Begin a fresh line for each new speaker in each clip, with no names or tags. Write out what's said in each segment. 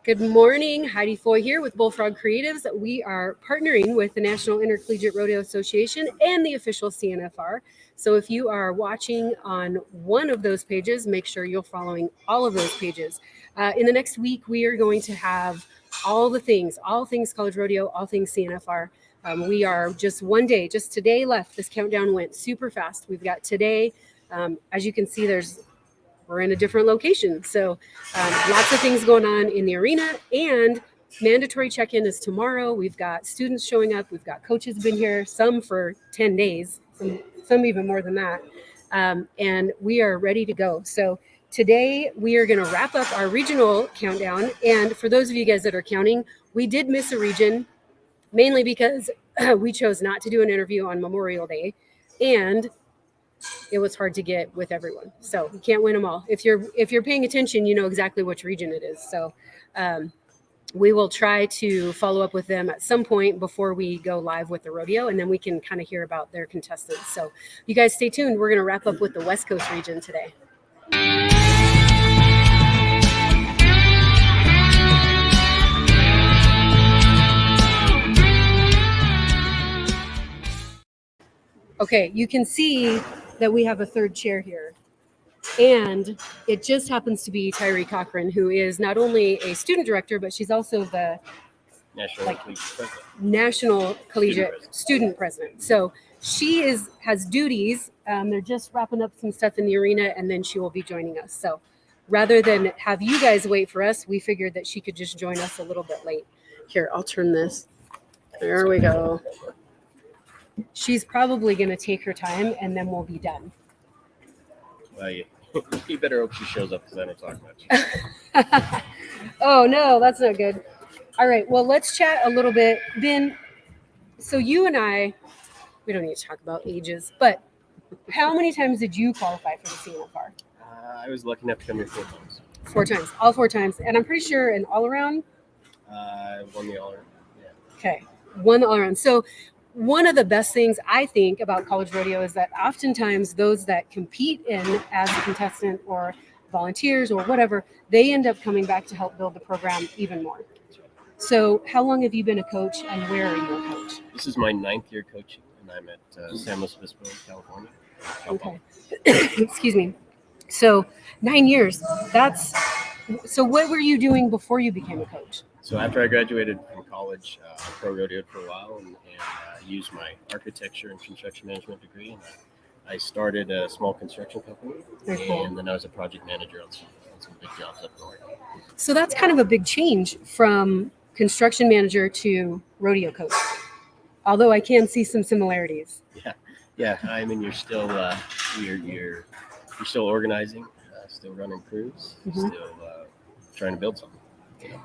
Good morning, Heidi Foy here with Bullfrog Creatives. We are partnering with the National Intercollegiate Rodeo Association and the official CNFR. So if you are watching on one of those pages, make sure you're following all of those pages. In the next week, we are going to have all things college rodeo, all things CNFR. We are just one day, just today left. This countdown went super fast. We've got today. As you can see, we're in a different location. So lots of things going on in the arena, and mandatory check-in is tomorrow. We've got students showing up. We've got coaches been here, some for 10 days, some even more than that. And we are ready to go. So today we are going to wrap up our regional countdown. And for those of you guys that are counting, we did miss a region, mainly because we chose not to do an interview on Memorial Day. And it was hard to get with everyone. So you can't win them all. If you're paying attention, you know exactly which region it is. So we will try to follow up with them at some point before we go live with the rodeo, and then we can kind of hear about their contestants. So you guys stay tuned. We're going to wrap up with the West Coast region today. Okay, you can see that we have a third chair here. And it just happens to be Tyree Cochran, who is not only a student director, but she's also the National Collegiate Student President. So she has duties. They're just wrapping up some stuff in the arena, and then she will be joining us. So rather than have you guys wait for us, we figured that she could just join us a little bit late. Here, I'll turn this. There we go. She's probably going to take her time, and then we'll be done.
Well, you better hope she shows up because I don't talk much.
Oh, no, that's not good. All right, well, let's chat a little bit. Ben, so you and I, we don't need to talk about ages, but how many times did you qualify for the CNFR?
I was lucky enough to come here 4 times.
4 times, all 4 times. And I'm pretty sure an all-around?
I won the all-around, yeah.
Okay, won the all-around. So one of the best things I think about college rodeo is that oftentimes those that compete in as a contestant or volunteers or whatever, they end up coming back to help build the program even more. So how long have you been a coach, and where are you a coach?
This is my 9th year coaching, and I'm at San Luis Obispo, California.
Okay. Excuse me. So 9 years. So what were you doing before you became a coach?
So after I graduated from college, I pro rodeoed for a while and used my architecture and construction management degree. And I started a small construction company.
Very cool.
And then I was a project manager on some big jobs up north.
So that's kind of a big change from construction manager to rodeo coach. Although I can see some similarities.
Yeah. I mean, you're still you're still organizing, still running crews, still trying to build something. You know?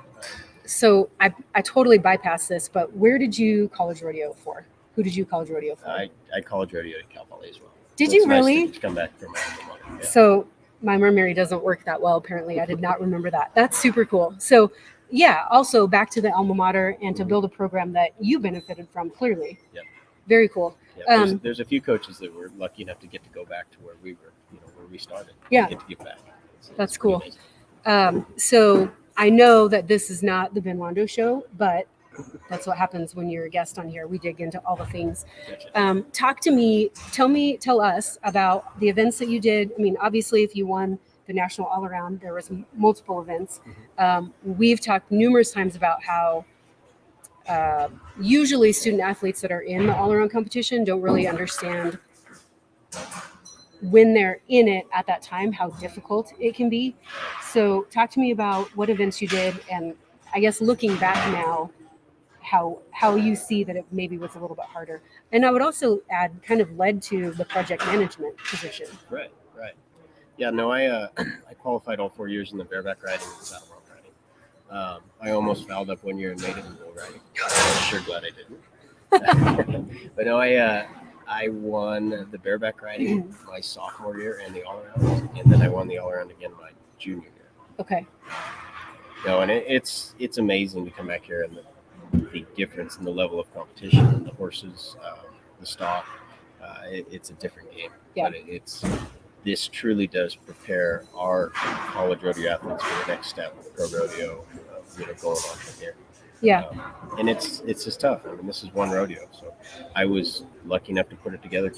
So I totally bypassed this, but where did you college rodeo for? Who did you college rodeo for?
I college rodeo at Cal Poly as well.
Did you really?
Nice to come back from my alma mater. Yeah.
So my memory doesn't work that well, apparently. I did not remember that. That's super cool. So yeah, also back to the alma mater and to build a program that you benefited from, clearly.
Yep.
Very cool.
Yeah, there's a few coaches that were lucky enough to get to go back to where we were, where we started.
Yeah.
Get to give back.
That's cool. So I know that this is not the Ben Londo show, but that's what happens when you're a guest on here. We dig into all the things. Talk to me, tell us about the events that you did. I mean, obviously, if you won the national all around, there was multiple events. We've talked numerous times about how usually student athletes that are in the all around competition don't really understand when they're in it at that time, how difficult it can be. So talk to me about what events you did, and I guess looking back now, how you see that it maybe was a little bit harder. And I would also add, kind of led to the project management position.
Right. Yeah, no, I qualified all 4 years in the bareback riding and saddle bronc riding. I almost fouled up 1 year in maiden and bull riding. I'm sure glad I didn't. But no, I won the bareback riding my sophomore year and the all-around, and then I won the all-around again my junior year.
Okay.
No, and it's amazing to come back here and the difference in the level of competition, the horses, the stock. It's a different game.
Yeah.
But this truly does prepare our college rodeo athletes for the next step, pro rodeo, going on from here.
Yeah.
And it's just tough. I mean, this is one rodeo, so I was lucky enough to put it together,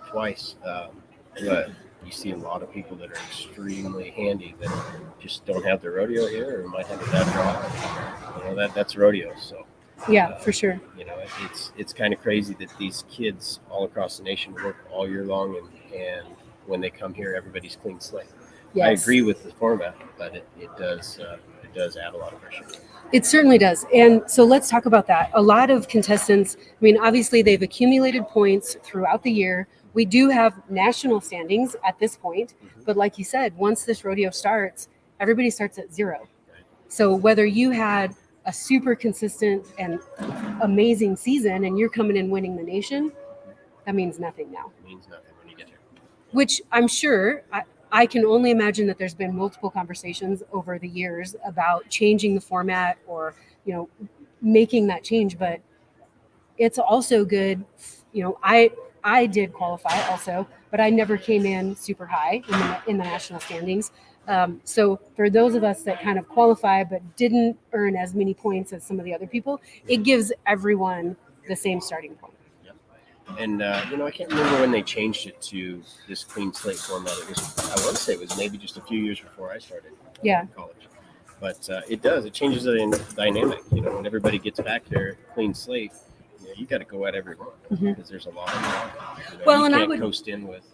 twice. But you see a lot of people that are extremely handy that just don't have their rodeo here, or might have a bad draw. That's rodeo. So
Yeah, for sure.
It's kind of crazy that these kids all across the nation work all year long, and when they come here, everybody's clean slate.
Yes.
I agree with the format, but it does add a lot of pressure.
It certainly does. And so let's talk about that. A lot of contestants, I mean, obviously they've accumulated points throughout the year. We do have national standings at this point, but like you said, once this rodeo starts, everybody starts at zero. So whether you had a super consistent and amazing season and you're coming in winning the nation, that means nothing now.
It means nothing when you get here.
Which I'm sure, I can only imagine that there's been multiple conversations over the years about changing the format or, making that change. But it's also good. I did qualify also, but I never came in super high in the national standings. So for those of us that kind of qualify but didn't earn as many points as some of the other people, it gives everyone the same starting point.
And I can't remember when they changed it to this clean slate format. I want to say it was maybe just a few years before I started college. But it changes the dynamic. When everybody gets back there, clean slate, you got to go at everyone because there's a lot of them.
Well,
and
I
can't
would
coast in with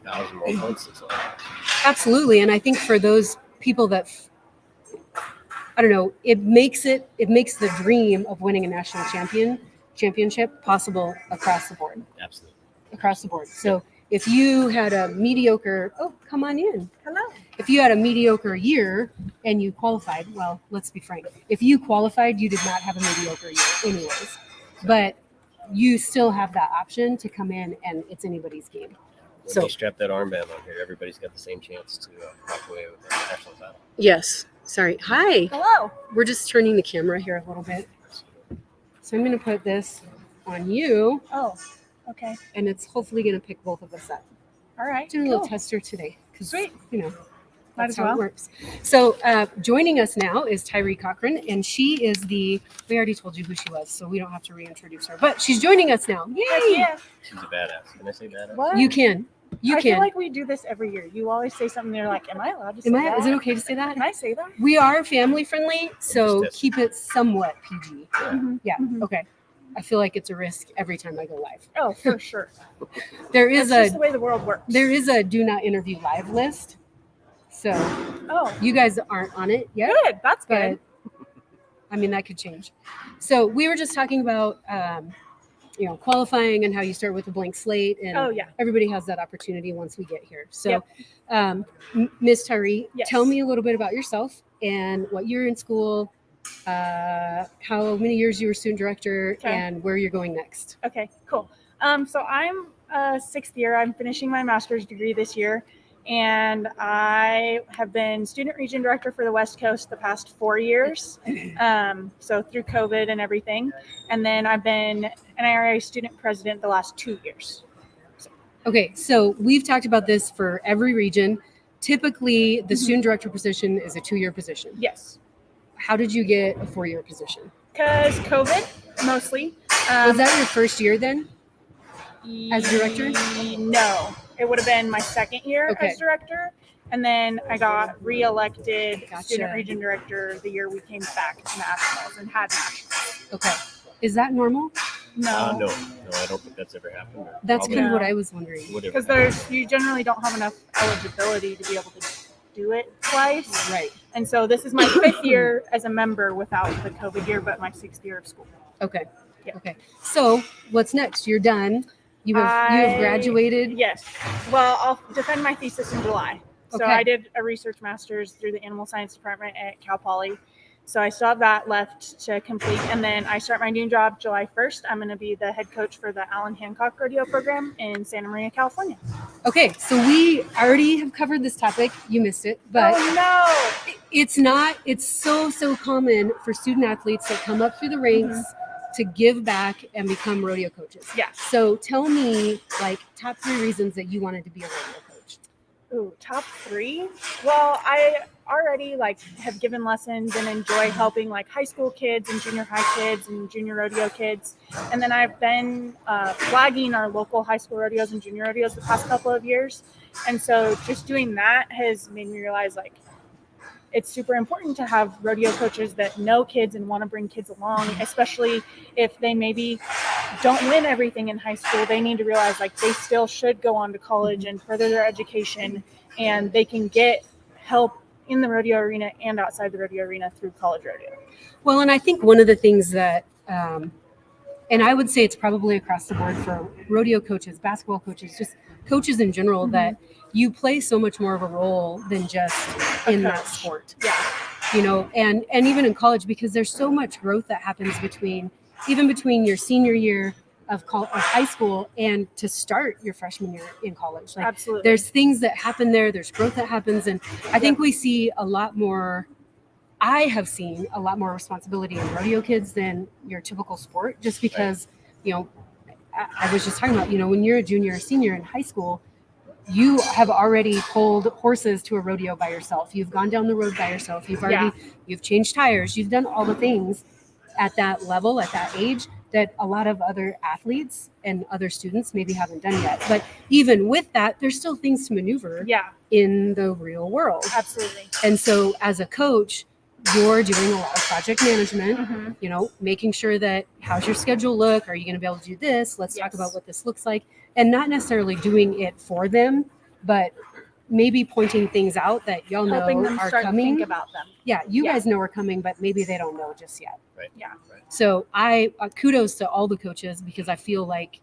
1,000 more points.
Absolutely, and I think for those people that I don't know, it makes the dream of winning a national championship possible across the board.
Absolutely.
Across the board. So if you had a mediocre, come on in.
Hello.
If you had a mediocre year and you qualified, well, let's be frank. If you qualified, you did not have a mediocre year anyways. But you still have that option to come in and it's anybody's game.
When you strap that armband on here, everybody's got the same chance to walk away with the national title.
Yes. Sorry. Hi.
Hello.
We're just turning the camera here a little bit. So I'm going to put this on you.
Oh, okay.
And it's hopefully going to pick both of us up.
All right.
Doing a little tester today.
Sweet.
That's
Might as
how
well.
it works. So joining us now is Tyree Cochran, and she is we already told you who she was, so we don't have to reintroduce her. But she's joining us now. Yay!
Yeah.
She's a badass. Can I say badass?
What?
You can.
I feel like we do this every year. You always say something. They're like, "Am I allowed to say that?
Is it okay to say that?
Can I say that?"
We are family friendly, so
Just
keep it somewhat PG. Yeah.
Mhm.
Okay. I feel like it's a risk every time I go live.
Oh, for sure.
There is
That's just the way the world works.
there is a do not interview live list. So
Oh,
you guys aren't on it yet,
good. That's
but
good.
I mean that could change. So we were just talking about qualifying and how you start with a blank slate, and
Oh, yeah.
everybody has that opportunity once we get here. So
Yep.
Miss Tyree,
Yes.
tell me a little bit about yourself and what year in school, how many years you were student director,
Okay.
and where you're going next.
Okay, cool. So I'm sixth year. I'm finishing my master's degree this year, and I have been student region director for the West Coast the past 4 years. So through COVID and everything, and then I've been NIRA student president the last 2 years.
Okay, so we've talked about this for every region. Typically, the student director position is a 2-year position.
Yes,
How did you get a 4-year position?
because COVID mostly.
Was that your first year then? as director?
No, it would have been my second year
Okay.
as director. And then I got reelected
Gotcha.
student region director the year we came back to nationals and had nationals.
Okay. Is that normal?
No,
No, I don't think that's ever happened. or
That's
probably
kind of
No.
what I was wondering.
would ever
because you generally don't have enough eligibility to be able to do it twice.
Right.
And so this is my fifth year as a member without the COVID year, but my sixth year of school.
Okay.
Yeah.
Okay. So what's next? You're done. You have graduated.
Yes. Well, I'll defend my thesis in July. So
Okay.
I did a research master's through the animal science department at Cal Poly. So I still have that left to complete. And then I start my new job July 1st. I'm going to be the head coach for the Alan Hancock Rodeo program in Santa Maria, California.
Okay. So we already have covered this topic. You missed it, but
Oh, no.
it's so common for student athletes that come up through the ranks to give back and become rodeo coaches.
Yeah.
So tell me like top 3 reasons that you wanted to be a rodeo coach.
Ooh, top 3. Well, I already like have given lessons and enjoy helping like high school kids and junior high kids and junior rodeo kids. And then I've been flagging our local high school rodeos and junior rodeos the past couple of years. And so just doing that has made me realize like it's super important to have rodeo coaches that know kids and want to bring kids along, especially if they maybe don't win everything in high school. They need to realize like they still should go on to college and further their education, and they can get help in the rodeo arena and outside the rodeo arena through college rodeo.
Well, and I think one of the things that, and I would say it's probably across the board for rodeo coaches, basketball coaches, just coaches in general, that you play so much more of a role than just in that sport.
Yeah.
You know, and even in college, because there's so much growth that happens between your senior year of high school and to start your freshman year in college. Like,
Absolutely.
there's things that happen there. There's growth that happens. And I think we see I have seen a lot more responsibility in rodeo kids than your typical sport, just because, you know, I was just talking about, you know, when you're a junior or senior in high school, you have already pulled horses to a rodeo by yourself. You've gone down the road by yourself. You've changed tires. You've done all the things at that level, at that age, that a lot of other athletes and other students maybe haven't done yet. But even with that, there's still things to maneuver in the real world.
Absolutely.
And so as a coach, you're doing a lot of project management, you know, making sure that how's your schedule look? Are you going to be able to do this? Let's talk about what this looks like. And not necessarily doing it for them, but maybe pointing things out that y'all
Helping
know
them
are
start
coming.
to think about them.
Yeah, you guys know are coming, but maybe they don't know just yet.
Right.
Yeah.
Right.
So I kudos to all the coaches, because I feel like,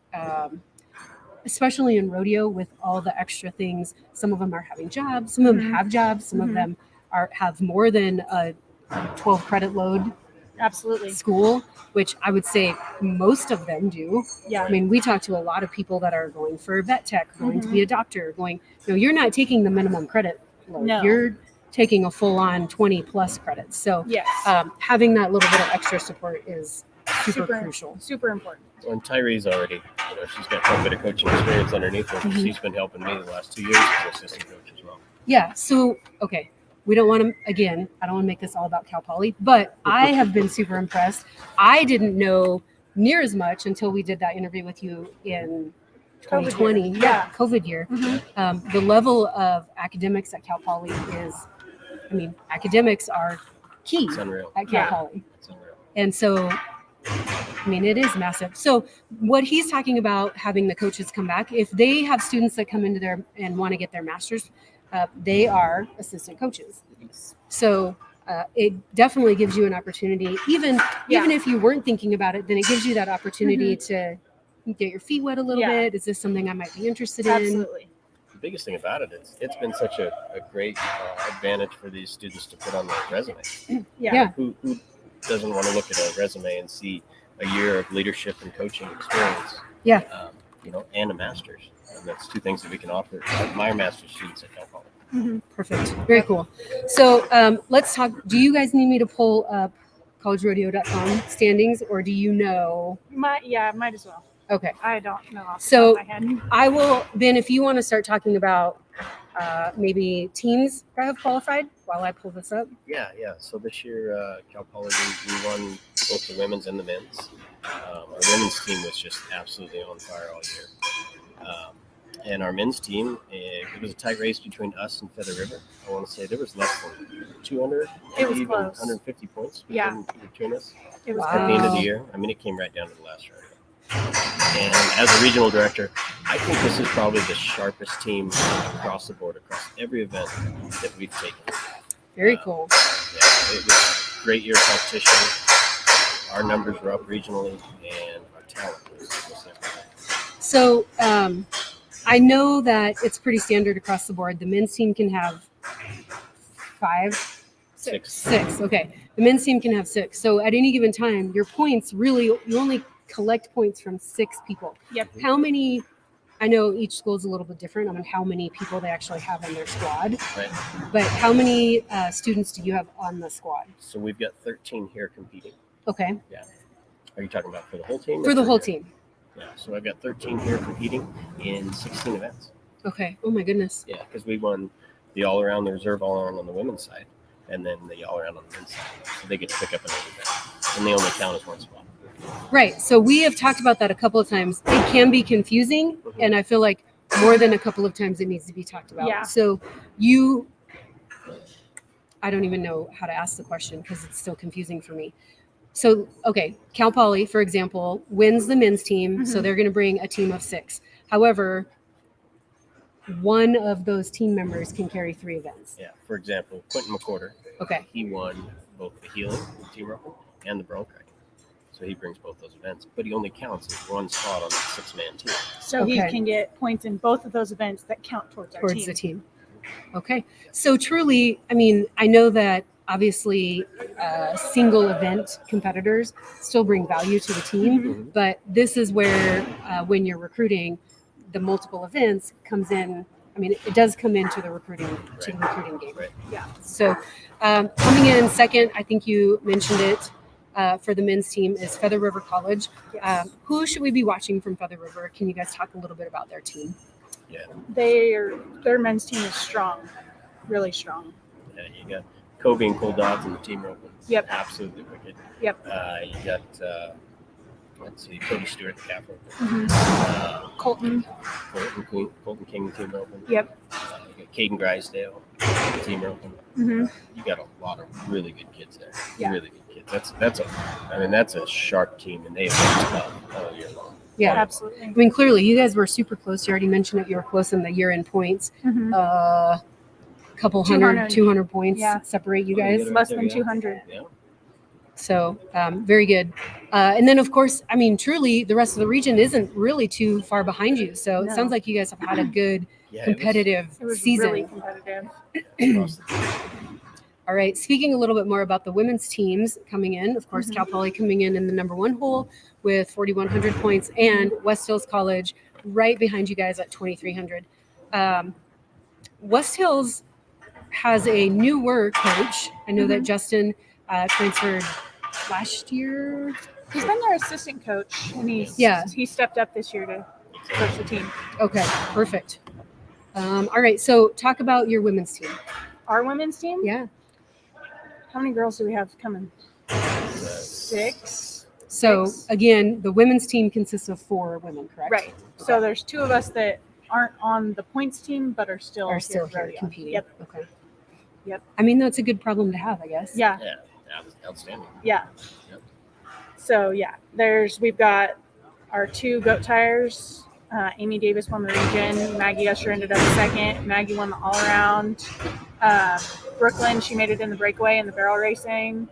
especially in rodeo with all the extra things, some of them are having jobs, some of them have jobs, some of them have more than a 12 credit load
Absolutely.
school, which I would say most of them do.
Yeah.
I mean, we talk to a lot of people that are going for vet tech, going to be a doctor, going, you know, you're not taking the minimum credit load.
No.
You're taking a full on 20 plus credits. So
Yes.
having that little bit of extra support is super crucial.
Super important.
And Tyree's already, you know, she's got quite a bit of coaching experience underneath her. She's been helping me the last 2 years as assistant coach as well.
Yeah. So, okay. We don't want to, again, I don't want to make this all about Cal Poly, but I have been super impressed. I didn't know near as much until we did that interview with you in 2020. COVID year. The level of academics at Cal Poly is, I mean, academics are key
It's unreal.
at Cal Poly.
It's unreal.
And so, I mean, it is massive. So what he's talking about, having the coaches come back, if they have students that come into there and want to get their master's, they are assistant coaches. So it definitely gives you an opportunity, even if you weren't thinking about it, then it gives you that opportunity to get your feet wet a little bit. Is this something I might be interested in?
Absolutely.
The biggest thing about it is it's been such a great advantage for these students to put on their resume.
Yeah.
Who doesn't want to look at a resume and see a year of leadership and coaching experience?
Yeah.
You know, and a master's. And that's two things that we can offer my master's students at Cal Poly.
Perfect. Very cool. So let's talk. Do you guys need me to pull up collegerodeo.com standings, or do you know?
Might as well.
Okay.
I don't know off the
So
top of my head.
I will, Ben, if you want to start talking about maybe teams that have qualified while I pull this up.
Yeah. So this year, Cal Poly, we won both the women's and the men's. Our women's team was just absolutely on fire all year. And our men's team, it was a tight race between us and Feather River. I want to say there was less than 200,
It was
maybe even
close.
150 points between us
It was
at the end of
Wow.
the year. I mean, it came right down to the last round. And as a regional director, I think this is probably the sharpest team across the board, across every event that we've taken.
Very cool.
Yeah, it was a great year of competition. Our numbers were up regionally, and our talent was everywhere.
So I know that it's pretty standard across the board. The men's team can have six. Okay. The men's team can have 6. So at any given time, your points really, you only collect points from 6 people.
Yep.
How many, I know each school is a little bit different on how many people they actually have on their squad,
Right.
but how many students do you have on the squad?
So we've got 13 here competing.
Okay.
Are you talking about for the whole team? or
For the whole
here?
team.
Yeah. So I've got 13 here competing in 16 events.
Okay. Oh my goodness.
Yeah, because we won the all-around, the reserve all-around on the women's side. and then the all around on the inside. So they get to pick up another event, and they only count as one spot.
Right. So we have talked about that a couple of times. It can be confusing, and I feel like more than a couple of times it needs to be talked about.
Yeah.
So I don't even know how to ask the question because it's still confusing for me. So, okay, Cal Poly, for example, wins the men's team, so
Mhm.
they're going to bring a team of 6. However, one of those team members can carry 3 events.
Yeah. For example, Quentin McCorder,
Okay.
he won both the healing, the team roping, and the bronchi. So he brings both those events, but he only counts as one spot on the 6-man team.
So he
Okay.
can get points in both of those events that count towards our team.
The team. Okay. So truly, I mean, I know that obviously single event competitors still bring value to the team,
Mhm.
but this is where when you're recruiting, the multiple events comes in. I mean, it does come into the recruiting game.
Right.
Yeah.
So coming in second, I think you mentioned it for the men's team is Feather River College.
Yes.
Who should we be watching from Feather River? Can you guys talk a little bit about their team?
Yeah.
Their men's team is strong, really strong.
Yeah, you got Kobe and Cole Dodds in the team roping.
Yep.
Absolutely wicked.
Yep.
You got let's see, Cody Stewart, the calf roper.
Mhm. Colton.
Colton King, team roping.
Yep.
You got Caden Grisdale, team roping.
Mm-hmm.
You got a lot of really good kids there.
Yeah.
Really good kids. That's a sharp team, and they have been tough all year long.
Yeah.
Absolutely.
I mean, clearly, you guys were super close. You already mentioned it. You were close in the year-end points.
Mhm.
Couple
200.
200 points
Yeah.
separate you
Oh, you
guys.
get
Less
there,
than
yeah.
200.
Yeah.
So very good. And then, of course, I mean, truly, the rest of the region isn't really too far behind you. So it
No.
sounds like you guys have had a good
Yeah,
competitive
It was
season.
really competitive.
Across the
All right. Speaking a little bit more about the women's teams coming in, of course,
Mhm.
Cal Poly coming in the number 1 hole with 4,100 points, and West Hills College right behind you guys at 2,300. West Hills has a newer coach. I know that
Mhm.
Justin transferred last year.
He's been their assistant coach, and he stepped up this year to coach the team.
Okay, perfect. All right. So talk about your women's team.
Our women's team.
Yeah.
How many girls do we have coming? 6.
So
Six.
again, the women's team consists of 4 women, correct?
Right. So there's 2 of us that aren't on the points team, but are still
Are still here
rodeo.
competing.
Yep.
Okay.
Yep.
I mean, that's a good problem to have, I guess.
Yeah.
Yeah, outstanding.
Yeah.
Yep.
So yeah, we've got our 2 goat tires. Amy Davis won the region. Maggie Usher ended up second. Maggie won the all around. Brooklyn, she made it in the breakaway in the barrel racing.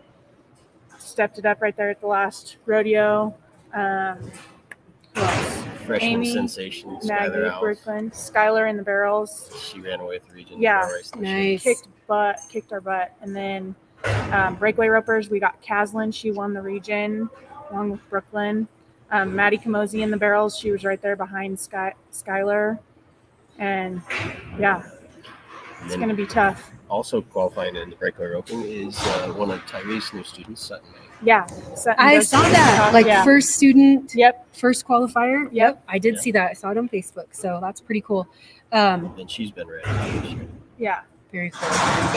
Stepped it up right there at the last rodeo. Who else?
Freshman
Amy,
sensation,
Maggie,
Skylar Alf.
Brooklyn, Skylar in the barrels.
She ran away with the region.
Yeah.
barrel race this year.
Nice.
Kicked our butt. And then breakaway ropers, we got Caslin. She won the region along with Brooklyn. Maddie Kamosi in the barrels. She was right there behind Skylar. And yeah,
And
it's
then
going to be tough.
also qualifying in the breakaway roping is one of Tyree's new students, Sutton May.
Yeah. Sutton
I
does
saw
some
that.
stuff.
Like
Yeah.
first student,
Yep.
first qualifier.
Yep.
I did
Yeah.
see that. I saw it on Facebook. So that's pretty cool.
And she's been ready this year.
Yeah.
Very cool.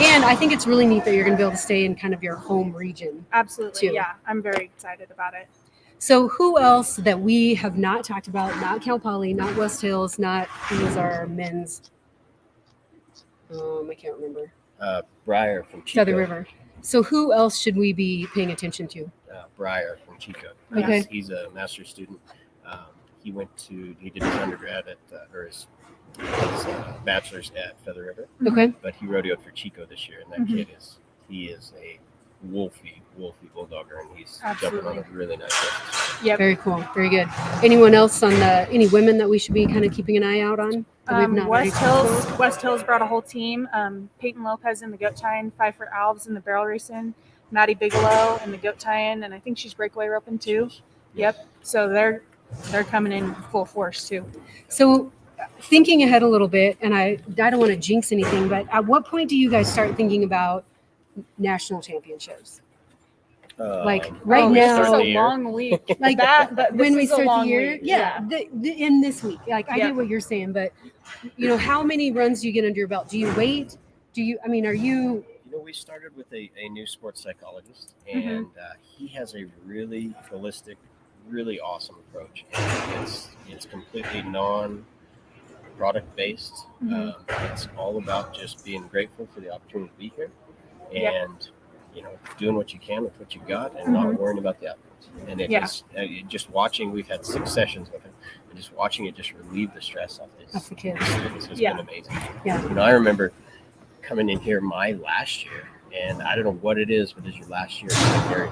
And I think it's really neat that you're going to be able to stay in kind of your home region.
Absolutely.
Too.
Yeah. I'm very excited about it.
So who else that we have not talked about, not Cal Poly, not West Hills, not who's our men's, I can't remember,
Briar from Chico.
Feather River. So who else should we be paying attention to?
Briar from Chico.
Okay.
He's a master's student. He did his undergrad or his bachelor's at Feather River,
Okay.
but he rodeoed for Chico this year, and that
Mhm.
kid is a wolfy bulldogger, and he's
Absolutely.
jumping on a really nice race.
Yep.
Very cool. Very good. Anyone else any women that we should be kind of keeping an eye out on? That we've not already
West
talked
Hills.
about?
West Hills brought a whole team. Peyton Lopez in the goat tie-in, Pfeiffer Alves in the barrel racing, Maddie Bigelow in the goat tie-in, and I think she's breakaway roping too. Yep. So they're coming in full force too.
So thinking ahead a little bit, and I don't want to jinx anything, but at what point do you guys start thinking about national championships? Like right
Oh,
now,
this is a
year.
long week.
like
that
when
this
we
is a
start the
long
year,
week.
yeah, in this week, like I
Yeah.
get what you're saying, but how many runs do you get under your belt? Do you wait? Are you
we started with a new sports psychologist,
Mhm.
and he has a really holistic, really awesome approach. And it's completely non-product based.
Mhm.
It's all about just being grateful for the opportunity to be here,
Yep.
and doing what you can with what you got, and not
Mhm.
worrying about the outcomes. And
Yeah.
just watching, we've had 6 sessions with him, and just watching it just relieve the stress off
Of the kids.
these students has
Yeah.
been amazing.
Yeah.
I remember coming in here my last year, and I don't know what it is, but it's your last year,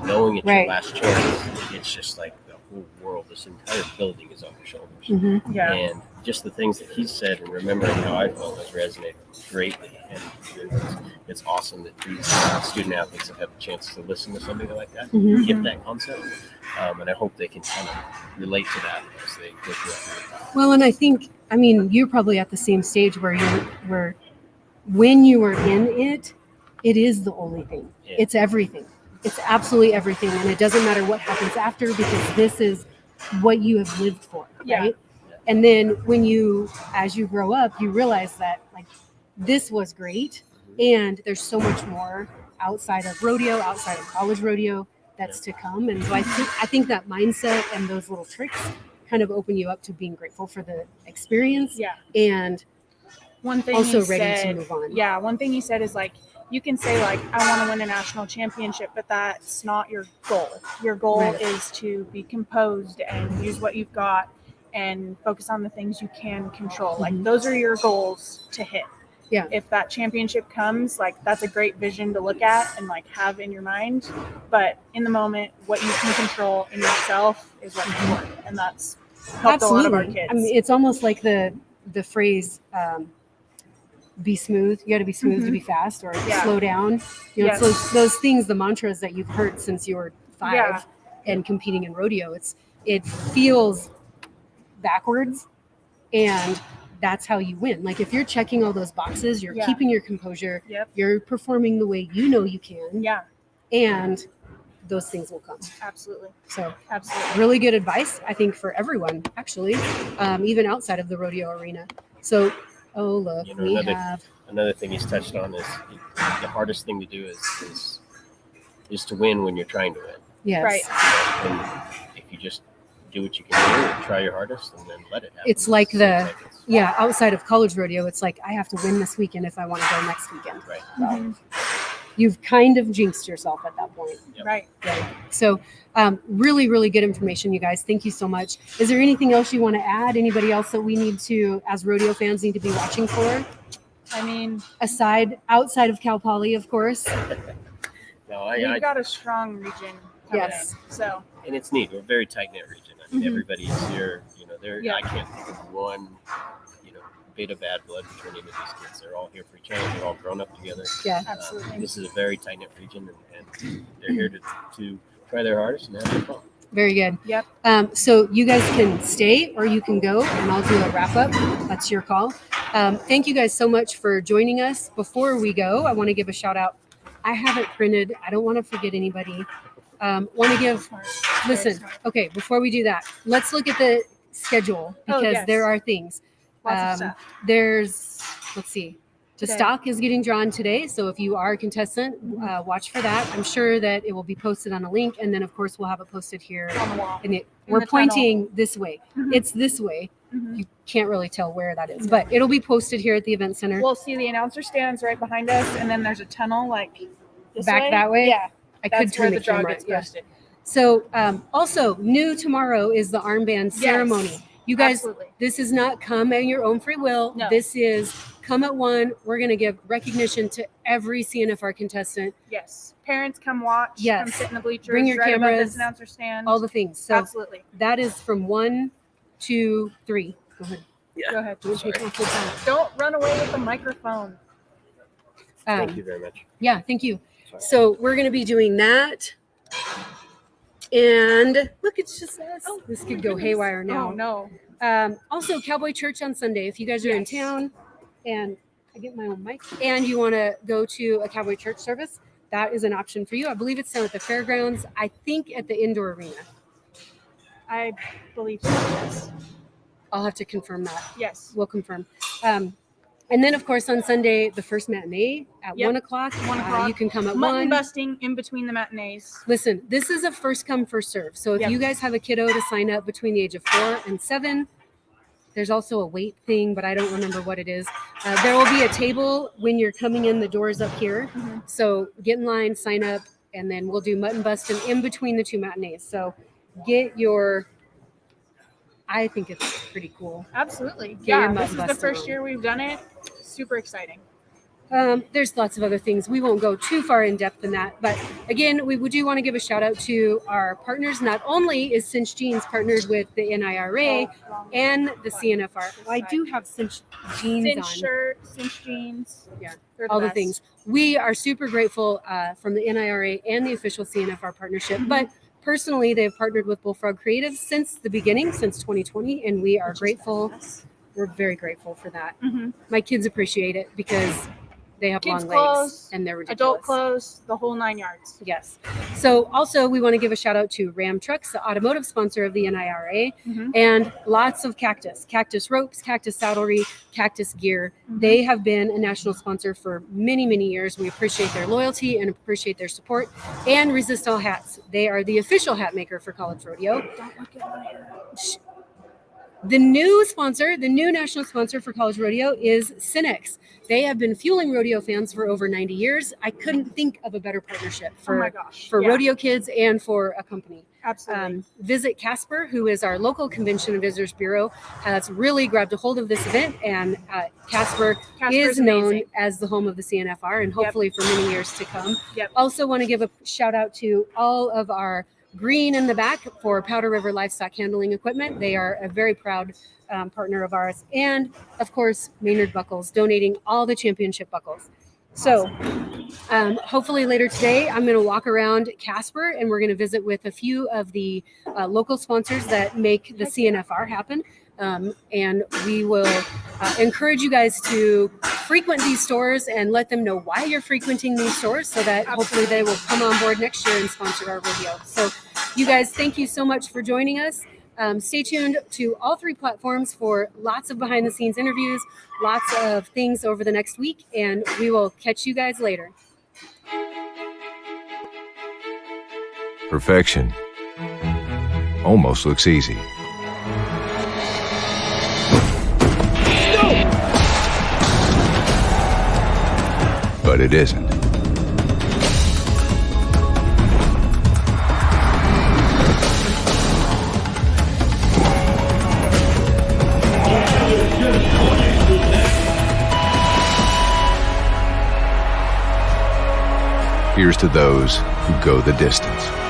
knowing it's
Right.
your last chance, it's just like the whole world, this entire building is on your shoulders.
Mhm.
Yeah.
And just the things that he said and remembering how I felt has resonated greatly. And it's awesome that these student athletes have had the chance to listen to somebody like that,
Mhm.
get that concept. And I hope they can kind of relate to that as they go through that.
Well, and I think, I mean, you're probably at the same stage where when you are in it, it is the only thing.
Yeah.
It's everything. It's absolutely everything. And it doesn't matter what happens after, because this is what you have lived for,
Yeah.
right? And then as you grow up, you realize that like this was great, and there's so much more outside of rodeo, outside of college rodeo that's to come. And so I think that mindset and those little tricks kind of open you up to being grateful for the experience
Yeah.
and
One thing
also
he
ready
said,
to move on.
Yeah, one thing he said is like, you can say like, I want to win a national championship, but that's not your goal. Your goal
Right.
is to be composed and use what you've got and focus on the things you can control. Like
Mhm.
those are your goals to hit.
Yeah.
If that championship comes, like that's a great vision to look at and like have in your mind. But in the moment, what you can control in yourself is what's important, and that's helped a lot of our kids.
I mean, it's almost like the phrase be smooth. You got to be smooth to
Mhm.
be fast, or
Yeah.
slow down.
Yes.
It's those things, the mantras that you've heard since you were 5
Yeah.
and competing in rodeo. It feels backwards, and that's how you win. Like if you're checking all those boxes, you're
Yeah.
keeping your composure,
Yep.
you're performing the way you know you can,
Yeah,
and those things will come.
absolutely.
So
Absolutely.
really good advice, I think, for everyone, actually, even outside of the rodeo arena. So, oh, look, we have.
Another thing he's touched on is the hardest thing to do is to win when you're trying to win.
Yes.
Right.
And if you just do what you can do and try your hardest and then let it happen.
It's like
it's
Yeah, outside of college rodeo, it's like I have to win this weekend if I want to go next weekend.
right.
Mhm.
You've kind of jinxed yourself at that point.
Yep.
Right.
Right. So, really, really good information, you guys. Thank you so much. Is there anything else you want to add? Anybody else that we need to, as rodeo fans, need to be watching for?
I mean,
Outside of Cal Poly, of course.
No,
we've got a strong region coming
Yes.
in. So,
and it's neat. We're a very tight knit region. I mean,
Mhm.
everybody's here.
Yeah.
I can't think of one, bit of bad blood between any of these kids. They're all here for each other. They're all grown up together.
Yeah.
absolutely.
This is a very tight knit region, and they're here to try their hardest and have some fun.
Very good.
Yep.
So you guys can stay or you can go, and I'll do a wrap up. That's your call. Thank you guys so much for joining us. Before we go, I want to give a shout out. I haven't printed. I don't want to forget anybody. Want to give.
Smart.
Listen.
Very smart.
Okay. Before we do that, let's look at the schedule,
Oh,
because
yes.
there are things.
Lots of stuff.
There's. Let's see. The
Today.
stock is getting drawn today, so if you are a contestant, watch for that. I'm sure that it will be posted on a link, and then of course we'll have it posted here.
On the wall.
And
In
we're
the
pointing this way.
Mhm.
It's this way.
Mhm.
You can't really tell where that is, but it'll be posted here at the event center.
We'll see the announcer stands right behind us, and then there's a tunnel like this
Back
way.
that way?
Yeah,
I could
that's where
turn
the draw
camera.
gets
Yeah.
posted.
So also new tomorrow is the armband ceremony. You guys,
Absolutely.
this is not come at your own free will.
No.
This is come at one. We're going to give recognition to every CNFR contestant,
Yes. Parents, come watch.
Yes.
Come sit in the bleachers.
Bring your
right above
cameras,
this announcer stand.
all the things. So
Absolutely.
that is from 1 to 3. Go ahead.
Go ahead.
Don't take off your phone.
Don't run away with the microphone.
Thank you very much.
Yeah, thank you.
Sorry.
So we're going to be doing that. And look, it's just us.
Oh,
This could
my
go
goodness.
haywire now.
Oh, no.
Also, Cowboy Church on Sunday. If you guys are in
Yes.
town and I get my own mic and you want to go to a Cowboy Church service, that is an option for you. I believe it's down at the fairgrounds. I think at the indoor arena.
I believe so. Yes.
I'll have to confirm that.
Yes.
We'll confirm. And then, of course, on Sunday, the first matinee at
Yep.
1 o'clock.
1 o'clock.
You can come at
Mutton
1.
busting in between the matinees.
Listen, this is a first come, first serve. So if
Yep.
you guys have a kiddo to sign up between the age of 4 and 7, there's also a weight thing, but I don't remember what it is. There will be a table when you're coming in the doors up here.
Mhm.
So get in line, sign up, and then we'll do mutton busting in between the 2 matinees. So get your, I think it's pretty cool.
Absolutely.
Get your
Yeah,
mutton
this is the
busted
first
on.
year we've done it. Super exciting.
There's lots of other things. We won't go too far in depth in that. But again, we do want to give a shout out to our partners. Not only is Cinch Jeans partnered with the NIRA and the CNFR. Well, I do have Cinch Jeans
Cinch
on.
shirt, cinch jeans.
Yeah,
They're
all the
best.
things. We are super grateful from the NIRA and the official CNFR partnership.
Mhm.
But personally, they've partnered with Bullfrog Creative since the beginning, since 2020, and we are
Which is
grateful.
badass.
We're very grateful for that.
Mhm.
My kids appreciate it because they have
Kids'
long
clothes,
legs and they're ridiculous.
Adult clothes, the whole 9 yards.
Yes. So also we want to give a shout out to Ram Trucks, the automotive sponsor of the NIRA,
Mhm.
and lots of cactus ropes, cactus saddlery, cactus gear.
Mhm.
They have been a national sponsor for many, many years. We appreciate their loyalty and appreciate their support. And Resist All Hats. They are the official hat maker for College Rodeo.
Don't look at my hair.
The new sponsor, the new national sponsor for College Rodeo is Cinex. They have been fueling rodeo fans for over 90 years. I couldn't think of a better partnership
Oh my
for,
gosh.
for
Yeah,
rodeo kids and for a company.
Absolutely.
Visit Casper, who is our local Convention and Visitors Bureau, has really grabbed a hold of this event, and Casper
Casper's
is known
amazing.
as the home of the CNFR, and
Yep.
hopefully for many years to come.
Yep.
Also want to give a shout out to all of our green in the back for Powder River Livestock Handling Equipment. They are a very proud partner of ours. And of course, Maynard Buckles, donating all the championship buckles. So hopefully later today, I'm going to walk around Casper and we're going to visit with a few of the local sponsors that make the CNFR happen. And we will encourage you guys to frequent these stores and let them know why you're frequenting these stores so that hopefully they will come on board next year and sponsor our rodeo. So you guys, thank you so much for joining us. Stay tuned to all 3 platforms for lots of behind the scenes interviews, lots of things over the next week, and we will catch you guys later.
Perfection almost looks easy. But it isn't. Here's to those who go the distance.